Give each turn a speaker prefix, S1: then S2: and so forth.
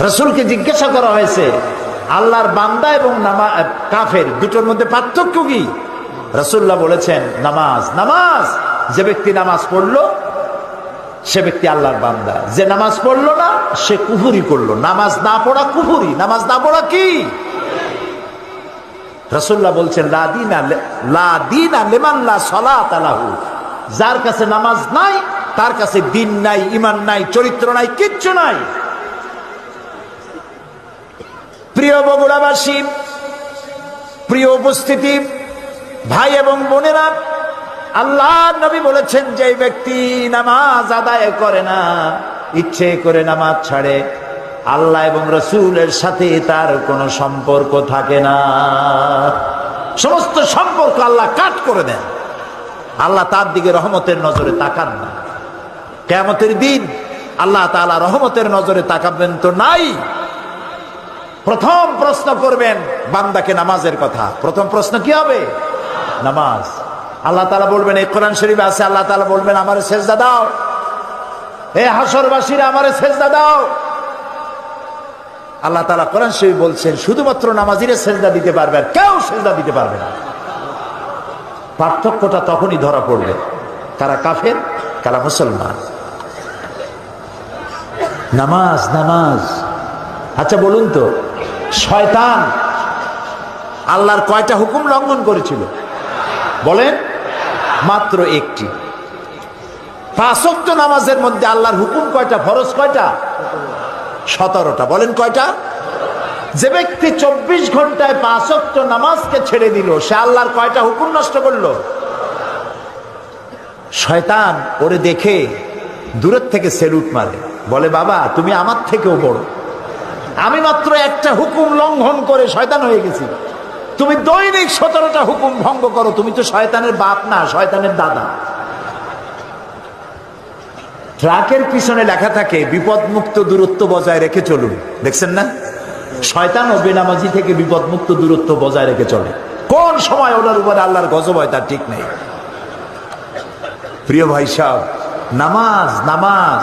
S1: রাসূলকে জিজ্ঞাসা করা হয়েছে আল্লাহর বান্দা এবং কাফের দুটোর মধ্যে পার্থক্য কি? রাসূলুল্লাহ বলেছেন নামাজ। নামাজ, যে ব্যক্তি নামাজ পড়লো সে ব্যক্তি আল্লাহর বান্দা, যে নামাজ পড়লো না সে কুফরি করলো। নামাজ না পড়া কুফরি, নামাজ না পড়া কি? রাসূলুল্লাহ বলছেন লা দীনা লিমান লা সালাতা লাহু, যার কাছে নামাজ নাই তার কাছে দিন নাই, ঈমান নাই, চরিত্র নাই, কিচ্ছু নাই। প্রিয় বগুড়াবাসী, প্রিয় উপস্থিতি, ভাই এবং বোনেরা, আল্লাহ নবী বলেছেন যে ব্যক্তি নামাজ আদায় করে না, ইচ্ছে করে নামাজ ছাড়ে, আল্লাহ এবং রাসূলের সাথে তার কোনো সম্পর্ক থাকে না। সমস্ত সম্পর্ক আল্লাহ কাট করে দেন। আল্লাহ তার দিকে রহমতের নজরে তাকান না। কিয়ামতের দিন আল্লাহ তাআলা রহমতের নজরে তাকাবেন তো নাই। প্রথম প্রশ্ন করবেন বান্দাকে নামাজের কথা। প্রথম প্রশ্ন কি হবে? নামাজ। আল্লাহ তাআলা বলবেন, এই কোরআন শরীফে আছে, আল্লাহ তাআলা বলবেন আমারে সেজদা দাও, হে হাসরবাসীরা আমারে সেজদা দাও। আল্লাহ তাআলা কোরআন শরীফে বলছেন শুধুমাত্র নামাজিরা সেজদা দিতে পারবে, আর কেউ সেজদা দিতে পারবে না। পার্থক্যটা তখনই ধরা পড়বে কারা কাফের কারা মুসলমান। নামাজ নামাজ। আচ্ছা বলুন তো, শয়তান আল্লাহর কয়টা হুকুম লঙ্ঘন করেছিল বলেন? মাত্র একটি। 5 ওয়াক্ত নামাজের মধ্যে আল্লাহর হুকুম কয়টা? ফরজ কয়টা? 17টা। বলেন কয়টা? যে ব্যক্তি 24 ঘন্টায় 5 ওয়াক্ত নামাজকে ছেড়ে দিল সে আল্লাহর কয়টা হুকুম নষ্ট করলো? শয়তান ওরে দেখে দূরের থেকে সেলুট মারে, বলে বাবা তুমি আমার থেকেও বড়, আমি মাত্র একটা হুকুম লঙ্ঘন করে শয়তান হয়ে গেছি, তুমি দৈনিক 17টা হুকুম ভঙ্গ করো, তুমি তো শয়তানের বাপ না, শয়তানের দাদা। ট্রাকের পিছনে লেখা থাকে বিপদমুক্ত দূরত্ব বজায় রেখে চলুন, দেখছেন না? শয়তান ও বেনামাজি থেকে বিপদমুক্ত দূরত্ব বজায় রেখে চলে। কোন সময় ওনার উপরে আল্লাহর গজব হয় তার ঠিক নেই। প্রিয় ভাই সাহেব, নামাজ নামাজ